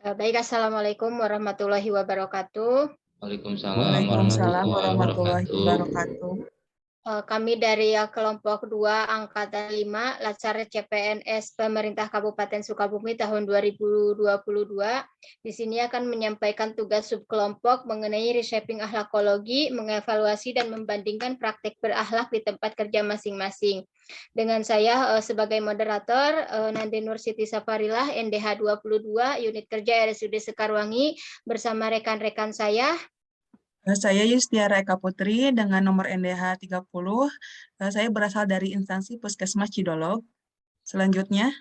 Baik, assalamualaikum warahmatullahi wabarakatuh. Waalaikumsalam Waalaikumsalam warahmatullahi warahmatullahi wabarakatuh. wabarakatuh. Kami dari kelompok 2 angkatan 5 Latsar CPNS Pemerintah Kabupaten Sukabumi tahun 2022. Di sini akan menyampaikan tugas subkelompok mengenai reshaping akhlakologi, mengevaluasi dan membandingkan praktik berakhlak di tempat kerja masing-masing. Dengan saya sebagai moderator, Nande Nur Siti Safarilah, NDH 22, Unit Kerja RSUD Sekarwangi, bersama rekan-rekan saya. Saya Yustiara Eka Putri dengan nomor NDH 30. Saya berasal dari instansi Puskesmas Cidolog. Selanjutnya,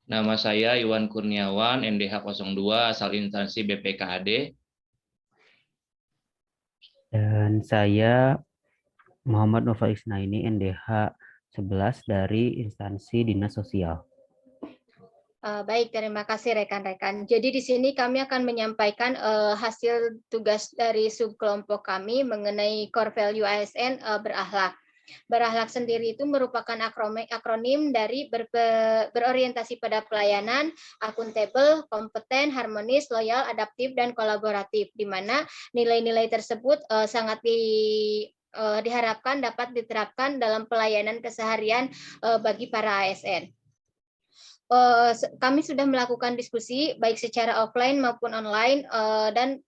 Nama saya Iwan Kurniawan, NDH 02, asal instansi BPKAD. Dan saya Muhammad Nova Isnaini, NDH 11 dari instansi Dinas Sosial. Baik, terima kasih rekan-rekan. Jadi di sini kami akan menyampaikan hasil tugas dari subkelompok kami mengenai core value ASN berakhlak. Berakhlak sendiri itu merupakan akronim dari berorientasi pada pelayanan, akuntabel, kompeten, harmonis, loyal, adaptif, dan kolaboratif, di mana nilai-nilai tersebut sangat diharapkan dapat diterapkan dalam pelayanan keseharian bagi para ASN. Kami sudah melakukan diskusi baik secara offline maupun online dan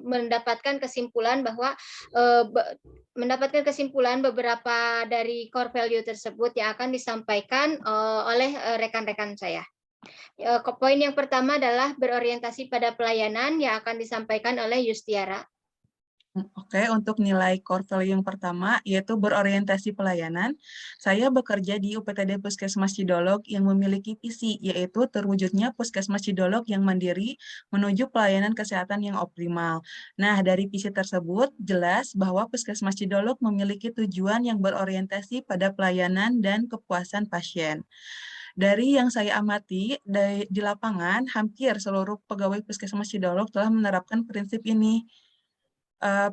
mendapatkan kesimpulan bahwa beberapa dari core value tersebut yang akan disampaikan oleh rekan-rekan saya. Poin yang pertama adalah berorientasi pada pelayanan yang akan disampaikan oleh Yustiara. Oke, untuk nilai core value yang pertama, yaitu berorientasi pelayanan. Saya bekerja di UPTD Puskesmas Cidolog yang memiliki visi, yaitu terwujudnya Puskesmas Cidolog yang mandiri menuju pelayanan kesehatan yang optimal. Nah, dari visi tersebut, jelas bahwa Puskesmas Cidolog memiliki tujuan yang berorientasi pada pelayanan dan kepuasan pasien. Dari yang saya amati di lapangan, hampir seluruh pegawai Puskesmas Cidolog telah menerapkan prinsip ini.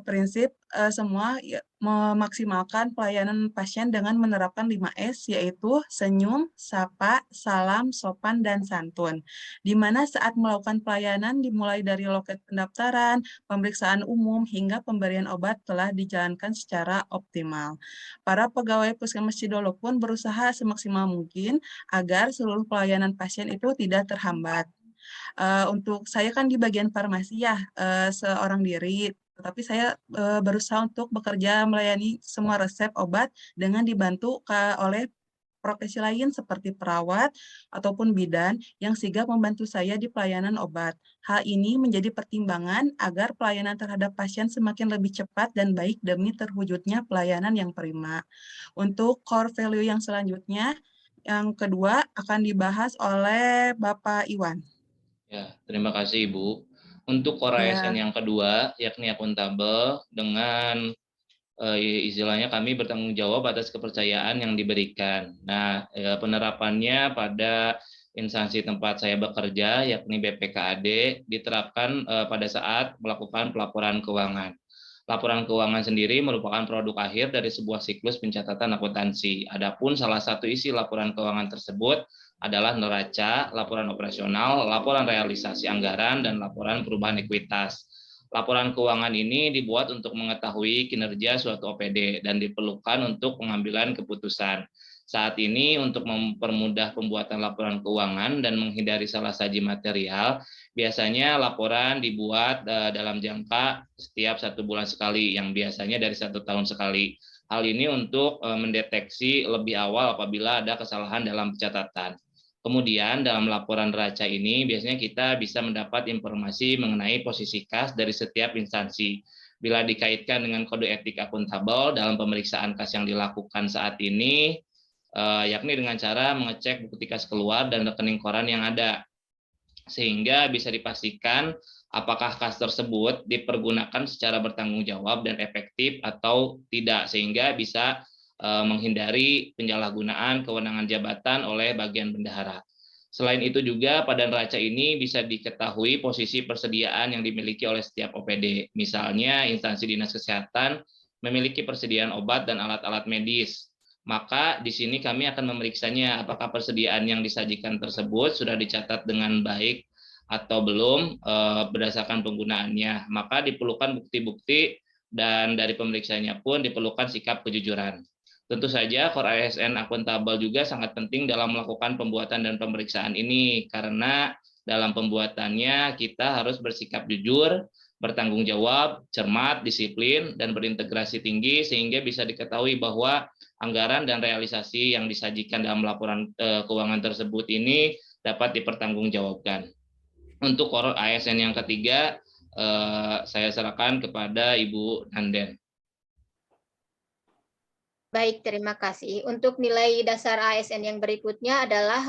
Prinsip semua memaksimalkan pelayanan pasien dengan menerapkan 5S, yaitu senyum, sapa, salam, sopan, dan santun. Di mana saat melakukan pelayanan dimulai dari loket pendaftaran, pemeriksaan umum, hingga pemberian obat telah dijalankan secara optimal. Para pegawai Puskesmas Cidolog pun berusaha semaksimal mungkin agar seluruh pelayanan pasien itu tidak terhambat. Untuk saya kan di bagian farmasi ya, seorang diri, tapi saya berusaha untuk bekerja melayani semua resep obat dengan dibantu oleh profesi lain seperti perawat ataupun bidan yang sigap membantu saya di pelayanan obat. Hal ini menjadi pertimbangan agar pelayanan terhadap pasien semakin lebih cepat dan baik demi terwujudnya pelayanan yang prima. Untuk core value yang selanjutnya, yang kedua akan dibahas oleh Bapak Iwan. Ya, terima kasih Ibu. Untuk core ASN yang kedua, yakni akuntabel, dengan istilahnya kami bertanggung jawab atas kepercayaan yang diberikan. Nah, penerapannya pada instansi tempat saya bekerja, yakni BPKAD, diterapkan pada saat melakukan pelaporan keuangan. Laporan keuangan sendiri merupakan produk akhir dari sebuah siklus pencatatan akuntansi. Adapun salah satu isi laporan keuangan tersebut adalah neraca, laporan operasional, laporan realisasi anggaran, dan laporan perubahan ekuitas. Laporan keuangan ini dibuat untuk mengetahui kinerja suatu OPD dan diperlukan untuk pengambilan keputusan. Saat ini untuk mempermudah pembuatan laporan keuangan dan menghindari salah saji material, biasanya laporan dibuat dalam jangka setiap 1 bulan sekali, yang biasanya dari 1 tahun sekali. Hal ini untuk mendeteksi lebih awal apabila ada kesalahan dalam pencatatan. Kemudian dalam laporan neraca ini biasanya kita bisa mendapat informasi mengenai posisi kas dari setiap instansi. Bila dikaitkan dengan kode etik akuntabel dalam pemeriksaan kas yang dilakukan saat ini, yakni dengan cara mengecek bukti kas keluar dan rekening koran yang ada, sehingga bisa dipastikan apakah kas tersebut dipergunakan secara bertanggung jawab dan efektif atau tidak, sehingga bisa menghindari penyalahgunaan kewenangan jabatan oleh bagian bendahara. Selain itu juga pada neraca ini bisa diketahui posisi persediaan yang dimiliki oleh setiap OPD. Misalnya instansi dinas kesehatan memiliki persediaan obat dan alat-alat medis. Maka di sini kami akan memeriksanya apakah persediaan yang disajikan tersebut sudah dicatat dengan baik atau belum berdasarkan penggunaannya. Maka diperlukan bukti-bukti dan dari pemeriksaannya pun diperlukan sikap kejujuran. Tentu saja core ASN akuntabel juga sangat penting dalam melakukan pembuatan dan pemeriksaan ini karena dalam pembuatannya kita harus bersikap jujur, bertanggung jawab, cermat, disiplin, dan berintegrasi tinggi sehingga bisa diketahui bahwa anggaran dan realisasi yang disajikan dalam laporan keuangan tersebut ini dapat dipertanggungjawabkan. Untuk core ASN yang ketiga, saya serahkan kepada Ibu Nanden. Baik, terima kasih. Untuk nilai dasar ASN yang berikutnya adalah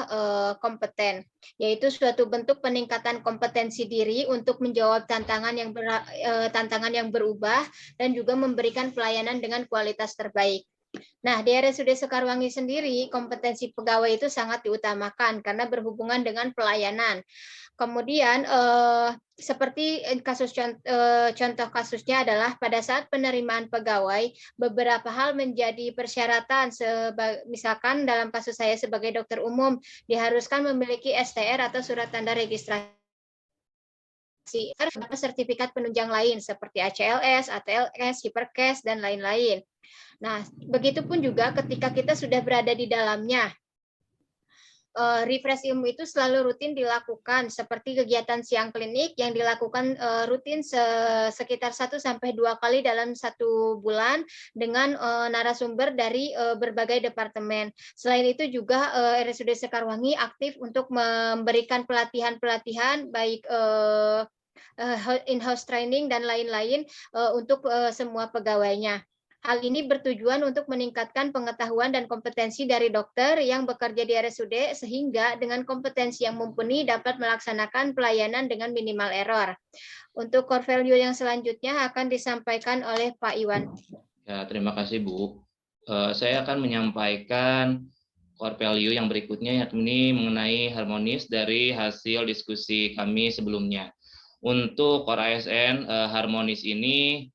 kompeten, yaitu suatu bentuk peningkatan kompetensi diri untuk menjawab tantangan yang berubah dan juga memberikan pelayanan dengan kualitas terbaik. Nah, di RSUD Sekarwangi sendiri, kompetensi pegawai itu sangat diutamakan karena berhubungan dengan pelayanan. Kemudian seperti contoh kasusnya adalah pada saat penerimaan pegawai, beberapa hal menjadi persyaratan. Misalkan dalam kasus saya sebagai dokter umum, diharuskan memiliki STR atau surat tanda registrasi, sertifikat penunjang lain seperti ACLS, ATLS, Hiperkes, dan lain-lain. Nah, begitupun juga ketika kita sudah berada di dalamnya, refresh ilmu itu selalu rutin dilakukan seperti kegiatan siang klinik yang dilakukan rutin sekitar 1-2 kali dalam 1 bulan dengan narasumber dari berbagai departemen. Selain itu juga RSUD Sekarwangi aktif untuk memberikan pelatihan-pelatihan baik in-house training dan lain-lain untuk semua pegawainya. Hal ini bertujuan untuk meningkatkan pengetahuan dan kompetensi dari dokter yang bekerja di RSUD sehingga dengan kompetensi yang mumpuni dapat melaksanakan pelayanan dengan minimal error. Untuk core value yang selanjutnya akan disampaikan oleh Pak Iwan. Ya, terima kasih Bu. Saya akan menyampaikan core value yang berikutnya yakni mengenai harmonis dari hasil diskusi kami sebelumnya. Untuk core ASN harmonis ini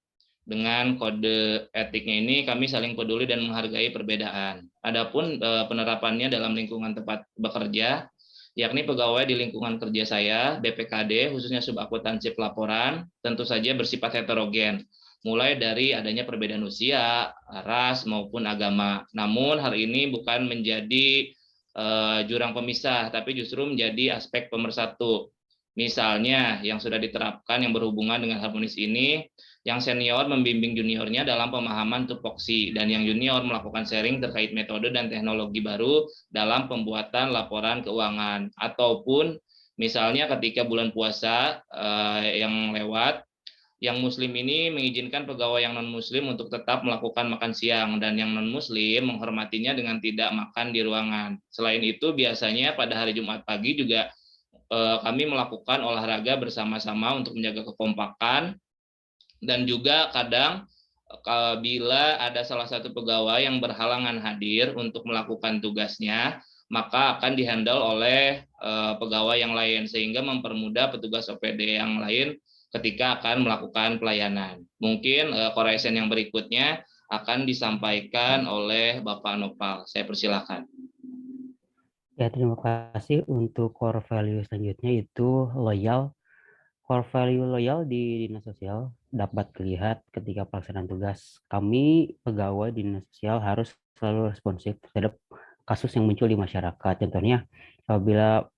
dengan kode etiknya ini kami saling peduli dan menghargai perbedaan. Adapun penerapannya dalam lingkungan tempat bekerja, yakni pegawai di lingkungan kerja saya, BPKD, khususnya subakuntansi pelaporan, tentu saja bersifat heterogen, mulai dari adanya perbedaan usia, ras, maupun agama. Namun hari ini bukan menjadi jurang pemisah, tapi justru menjadi aspek pemersatu. Misalnya yang sudah diterapkan yang berhubungan dengan harmonis ini, yang senior membimbing juniornya dalam pemahaman tupoksi, dan yang junior melakukan sharing terkait metode dan teknologi baru dalam pembuatan laporan keuangan. Ataupun misalnya ketika bulan puasa yang lewat, yang muslim ini mengizinkan pegawai yang non-muslim untuk tetap melakukan makan siang, dan yang non-muslim menghormatinya dengan tidak makan di ruangan. Selain itu, biasanya pada hari Jumat pagi juga kami melakukan olahraga bersama-sama untuk menjaga kekompakan. Dan juga kadang bila ada salah satu pegawai yang berhalangan hadir untuk melakukan tugasnya, maka akan dihandle oleh pegawai yang lain sehingga mempermudah petugas OPD yang lain ketika akan melakukan pelayanan. Mungkin core ASN yang berikutnya akan disampaikan oleh Bapak Nopal. Saya persilakan. Ya, terima kasih. Untuk core value selanjutnya itu loyal. Core value loyal di Dinas Sosial dapat dilihat ketika pelaksanaan tugas. Kami pegawai Dinas Sosial harus selalu responsif terhadap kasus yang muncul di masyarakat. Contohnya, apabila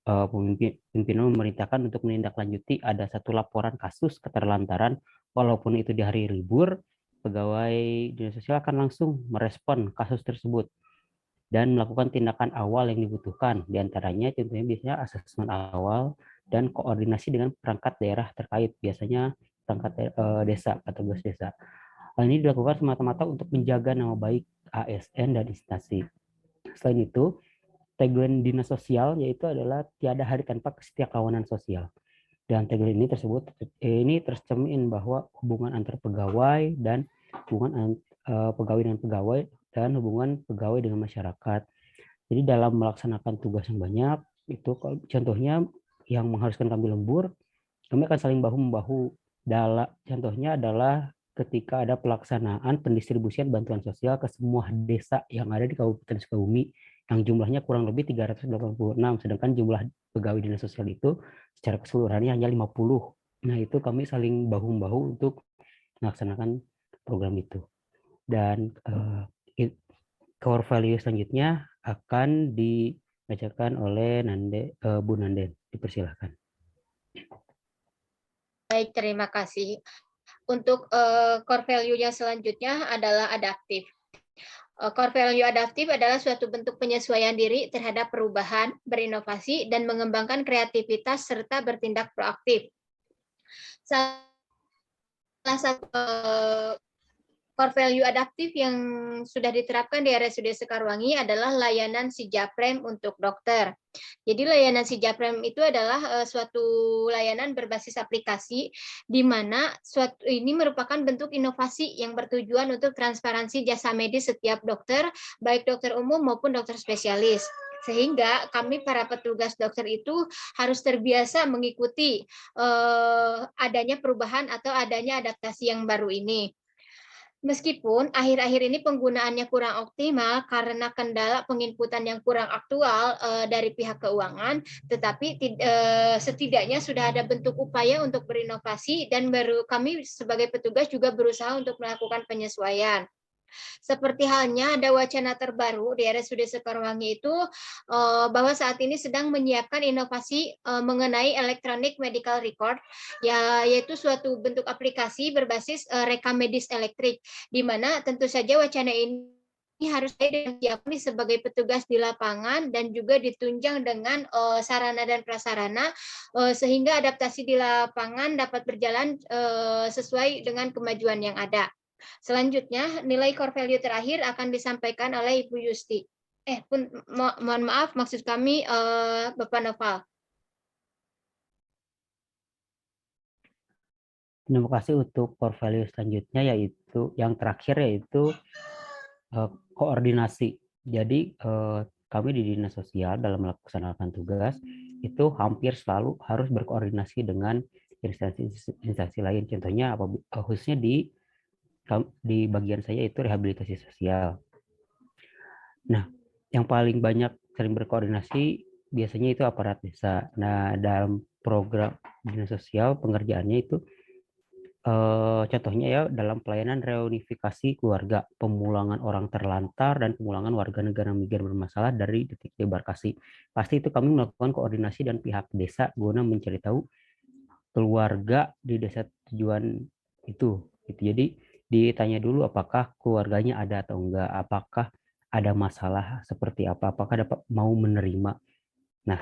pimpinan memerintahkan untuk menindaklanjuti ada satu laporan kasus keterlantaran, walaupun itu di hari libur, pegawai Dinas Sosial akan langsung merespon kasus tersebut dan melakukan tindakan awal yang dibutuhkan. Di antaranya contohnya biasanya asesmen awal dan koordinasi dengan perangkat daerah terkait, biasanya perangkat desa atau tugas desa. Hal ini dilakukan semata-mata untuk menjaga nama baik ASN dan instansi. Selain itu, tagline Dinas Sosial yaitu adalah tiada hari tanpa kesetiakawanan sosial. Dan tagline ini tercermin bahwa hubungan antar pegawai dan hubungan pegawai dengan pegawai dan hubungan pegawai dengan masyarakat. Jadi dalam melaksanakan tugas yang banyak, itu contohnya yang mengharuskan kami lembur, kami akan saling bahu-membahu. Contohnya adalah ketika ada pelaksanaan pendistribusian bantuan sosial ke semua desa yang ada di Kabupaten Sukabumi yang jumlahnya kurang lebih 386, sedangkan jumlah pegawai dinas sosial itu secara keseluruhannya hanya 50. Nah, itu kami saling bahu-membahu untuk melaksanakan program itu. Dan core value selanjutnya akan dibacakan oleh Bu Nanden. Dipersilahkan. Baik, terima kasih. Untuk core value yang selanjutnya adalah adaptif. Core value adaptif adalah suatu bentuk penyesuaian diri terhadap perubahan, berinovasi, dan mengembangkan kreativitas serta bertindak proaktif. Salah satu core value adaptif yang sudah diterapkan di RSUD Sekarwangi adalah layanan Sijaprem untuk dokter. Jadi layanan Sijaprem itu adalah suatu layanan berbasis aplikasi di mana ini merupakan bentuk inovasi yang bertujuan untuk transparansi jasa medis setiap dokter, baik dokter umum maupun dokter spesialis. Sehingga kami para petugas dokter itu harus terbiasa mengikuti adanya perubahan atau adanya adaptasi yang baru ini. Meskipun akhir-akhir ini penggunaannya kurang optimal karena kendala penginputan yang kurang aktual dari pihak keuangan, tetapi setidaknya sudah ada bentuk upaya untuk berinovasi dan kami sebagai petugas juga berusaha untuk melakukan penyesuaian. Seperti halnya ada wacana terbaru di RSUD Sekarwangi itu bahwa saat ini sedang menyiapkan inovasi mengenai electronic medical record, yaitu suatu bentuk aplikasi berbasis rekam medis elektrik, di mana tentu saja wacana ini harus disiapkan sebagai petugas di lapangan dan juga ditunjang dengan sarana dan prasarana sehingga adaptasi di lapangan dapat berjalan sesuai dengan kemajuan yang ada. Selanjutnya, nilai core value terakhir akan disampaikan oleh Ibu Yusti. Mohon maaf, maksud kami Bapak Noval. Terima kasih untuk core value selanjutnya, yaitu yang terakhir, yaitu koordinasi. Jadi kami di Dinas Sosial dalam melaksanakan tugas itu hampir selalu harus berkoordinasi dengan instansi lain. Contohnya khususnya di bagian saya itu rehabilitasi sosial. Nah, yang paling banyak sering berkoordinasi biasanya itu aparat desa. Nah, dalam program dinas sosial pengerjaannya itu contohnya ya dalam pelayanan reunifikasi keluarga, pemulangan orang terlantar dan pemulangan warga negara migran bermasalah dari titik debarkasi. Pasti itu kami melakukan koordinasi dan pihak desa guna mencari tahu keluarga di desa tujuan itu. Jadi ditanya dulu apakah keluarganya ada atau enggak, apakah ada masalah seperti apa, apakah dapat mau menerima. Nah,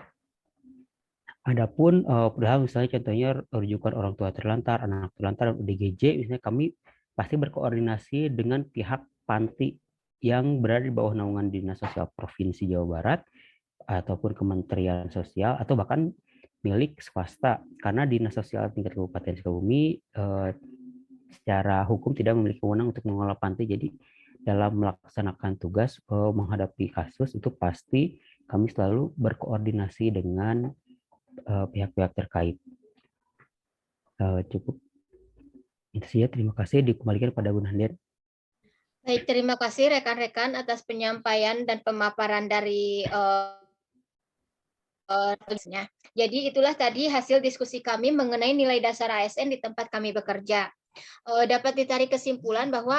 adapun padahal misalnya contohnya rujukan orang tua terlantar, anak terlantar, ODGJ, misalnya kami pasti berkoordinasi dengan pihak panti yang berada di bawah naungan Dinas Sosial Provinsi Jawa Barat ataupun Kementerian Sosial atau bahkan milik swasta, karena Dinas Sosial tingkat Kabupaten Sukabumi secara hukum tidak memiliki wewenang untuk mengelola panti. Jadi dalam melaksanakan tugas menghadapi kasus itu pasti kami selalu berkoordinasi dengan pihak-pihak terkait. Cukup itu saja. Terima kasih. Dikembalikan pada Bu Nanden. Baik, terima kasih rekan-rekan atas penyampaian dan pemaparan dari Jadi itulah tadi hasil diskusi kami mengenai nilai dasar ASN di tempat kami bekerja. Dapat ditarik kesimpulan bahwa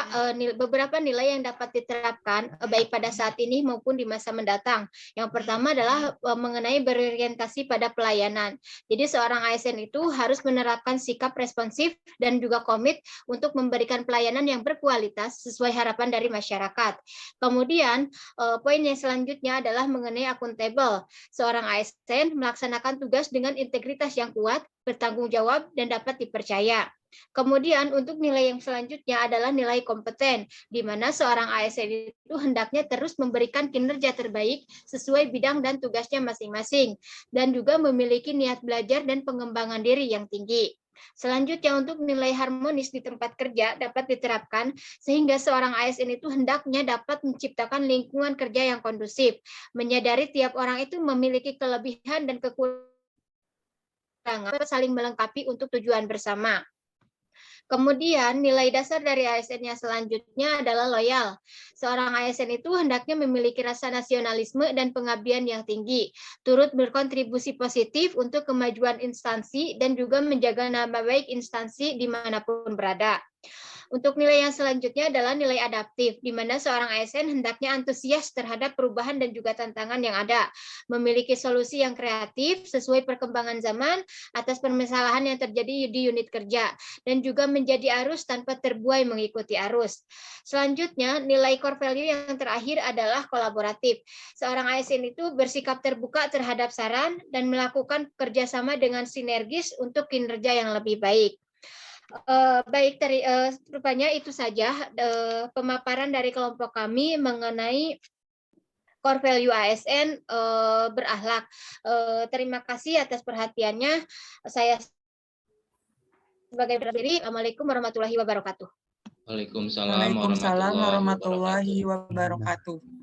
beberapa nilai yang dapat diterapkan baik pada saat ini maupun di masa mendatang. Yang pertama adalah mengenai berorientasi pada pelayanan. Jadi seorang ASN itu harus menerapkan sikap responsif dan juga komit untuk memberikan pelayanan yang berkualitas sesuai harapan dari masyarakat. Kemudian poin yang selanjutnya adalah mengenai akuntabel. Seorang ASN melaksanakan tugas dengan integritas yang kuat, bertanggung jawab, dan dapat dipercaya. Kemudian untuk nilai yang selanjutnya adalah nilai kompeten, di mana seorang ASN itu hendaknya terus memberikan kinerja terbaik sesuai bidang dan tugasnya masing-masing, dan juga memiliki niat belajar dan pengembangan diri yang tinggi. Selanjutnya untuk nilai harmonis di tempat kerja dapat diterapkan sehingga seorang ASN itu hendaknya dapat menciptakan lingkungan kerja yang kondusif, menyadari tiap orang itu memiliki kelebihan dan kekurangan saling melengkapi untuk tujuan bersama. Kemudian nilai dasar dari ASN yang selanjutnya adalah loyal. Seorang ASN itu hendaknya memiliki rasa nasionalisme dan pengabdian yang tinggi, turut berkontribusi positif untuk kemajuan instansi dan juga menjaga nama baik instansi dimanapun berada. Untuk nilai yang selanjutnya adalah nilai adaptif, di mana seorang ASN hendaknya antusias terhadap perubahan dan juga tantangan yang ada, memiliki solusi yang kreatif sesuai perkembangan zaman atas permasalahan yang terjadi di unit kerja, dan juga menjadi arus tanpa terbuai mengikuti arus. Selanjutnya, nilai core value yang terakhir adalah kolaboratif. Seorang ASN itu bersikap terbuka terhadap saran dan melakukan kerjasama dengan sinergis untuk kinerja yang lebih baik. Baik, rupanya itu saja pemaparan dari kelompok kami mengenai core value ASN berakhlak. Terima kasih atas perhatiannya. Saya sebagai berdiri, Assalamualaikum warahmatullahi wabarakatuh. Waalaikumsalam Waalaikumsalam warahmatullahi warahmatullahi wabarakatuh. wabarakatuh.